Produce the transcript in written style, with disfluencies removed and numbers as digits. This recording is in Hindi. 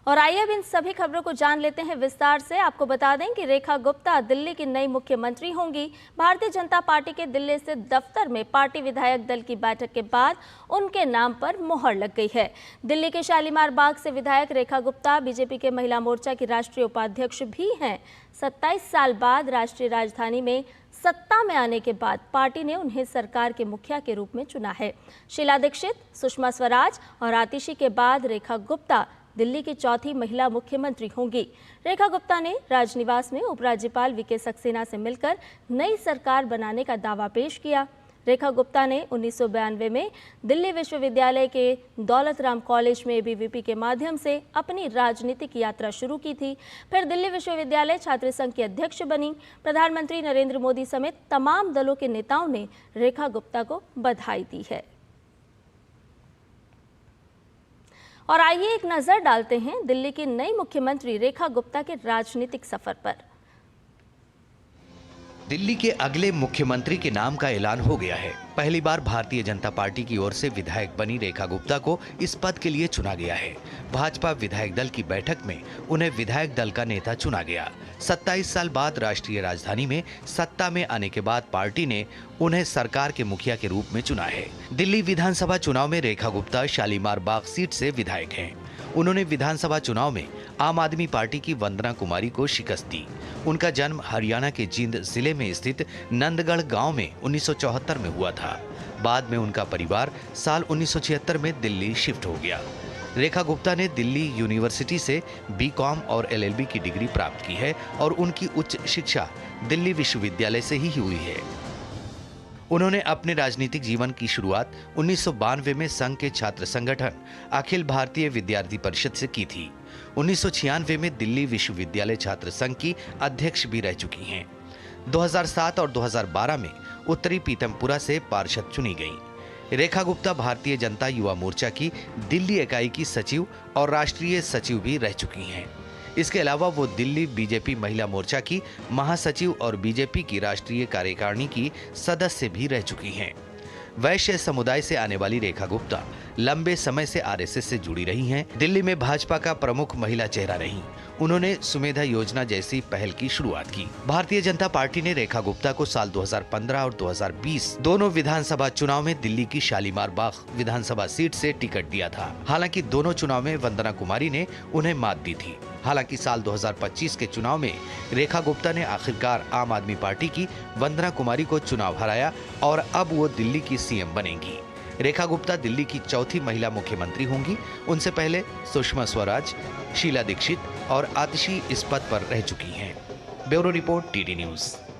और आइए अब इन सभी खबरों को जान लेते हैं विस्तार से। आपको बता दें कि रेखा गुप्ता दिल्ली की नई मुख्यमंत्री होंगी। भारतीय जनता पार्टी के दिल्ली स्थित दफ्तर में पार्टी विधायक दल की बैठक के बाद उनके नाम पर मोहर लग गई है। दिल्ली के शालीमार बाग से विधायक रेखा गुप्ता बीजेपी के महिला मोर्चा की राष्ट्रीय उपाध्यक्ष भी हैं। 27 साल बाद राष्ट्रीय राजधानी में सत्ता में आने के बाद पार्टी ने उन्हें सरकार के मुखिया के रूप में चुना है। शीला दीक्षित, सुषमा स्वराज और आतिशी के बाद रेखा गुप्ता दिल्ली की चौथी महिला मुख्यमंत्री होंगी। रेखा गुप्ता ने राजनिवास में उपराज्यपाल वीके सक्सेना से मिलकर नई सरकार बनाने का दावा पेश किया। रेखा गुप्ता ने 1992 में दिल्ली विश्वविद्यालय के दौलत राम कॉलेज में एबीवीपी के माध्यम से अपनी राजनीतिक यात्रा शुरू की थी। फिर दिल्ली विश्वविद्यालय छात्र संघ की अध्यक्ष बनी। प्रधानमंत्री नरेंद्र मोदी समेत तमाम दलों के नेताओं ने रेखा गुप्ता को बधाई दी है। और आइए एक नजर डालते हैं दिल्ली की नई मुख्यमंत्री रेखा गुप्ता के राजनीतिक सफर पर। दिल्ली के अगले मुख्यमंत्री के नाम का ऐलान हो गया है। पहली बार भारतीय जनता पार्टी की ओर से विधायक बनी रेखा गुप्ता को इस पद के लिए चुना गया है। भाजपा विधायक दल की बैठक में उन्हें विधायक दल का नेता चुना गया। 27 साल बाद राष्ट्रीय राजधानी में सत्ता में आने के बाद पार्टी ने उन्हें सरकार के मुखिया के रूप में चुना है। दिल्ली विधानसभा चुनाव में रेखा गुप्ता शालीमार बाग सीट से विधायक हैं। उन्होंने विधानसभा चुनाव में आम आदमी पार्टी की वंदना कुमारी को शिकस्त दी। उनका जन्म हरियाणा के जींद जिले में स्थित नंदगढ़ गांव में 1974 में हुआ था। बाद में उनका परिवार साल 1976 में दिल्ली शिफ्ट हो गया। रेखा गुप्ता ने दिल्ली यूनिवर्सिटी से बीकॉम और एलएलबी की डिग्री प्राप्त की है और उनकी उच्च शिक्षा दिल्ली विश्वविद्यालय से ही हुई है। उन्होंने अपने राजनीतिक जीवन की शुरुआत 1992 में संघ के छात्र संगठन अखिल भारतीय विद्यार्थी परिषद से की थी। 1996 में दिल्ली विश्वविद्यालय छात्र संघ की अध्यक्ष भी रह चुकी हैं। 2007 और 2012 में उत्तरी पीतमपुरा से पार्षद चुनी गईं। रेखा गुप्ता भारतीय जनता युवा मोर्चा की दिल्ली इकाई की सचिव और राष्ट्रीय सचिव भी रह चुकी हैं। इसके अलावा वो दिल्ली बीजेपी महिला मोर्चा की महासचिव और बीजेपी की राष्ट्रीय कार्यकारिणी की सदस्य भी रह चुकी हैं। वैश्य समुदाय से आने वाली रेखा गुप्ता लंबे समय से आरएसएस से जुड़ी रही हैं। दिल्ली में भाजपा का प्रमुख महिला चेहरा रहीं। उन्होंने सुमेधा योजना जैसी पहल की शुरुआत की। भारतीय जनता पार्टी ने रेखा गुप्ता को साल 2015 और 2020 दोनों विधानसभा चुनाव में दिल्ली की शालीमार बाग विधानसभा सीट से टिकट दिया था। हालांकि दोनों चुनाव में वंदना कुमारी ने उन्हें मात दी थी। हालांकि साल 2025 के चुनाव में रेखा गुप्ता ने आखिरकार आम आदमी पार्टी की वंदना कुमारी को चुनाव हराया और अब वो दिल्ली की सीएम बनेंगी। रेखा गुप्ता दिल्ली की चौथी महिला मुख्यमंत्री होंगी। उनसे पहले सुषमा स्वराज, शीला दीक्षित और आतिशी इस पद पर रह चुकी हैं। Bureau report, TD news.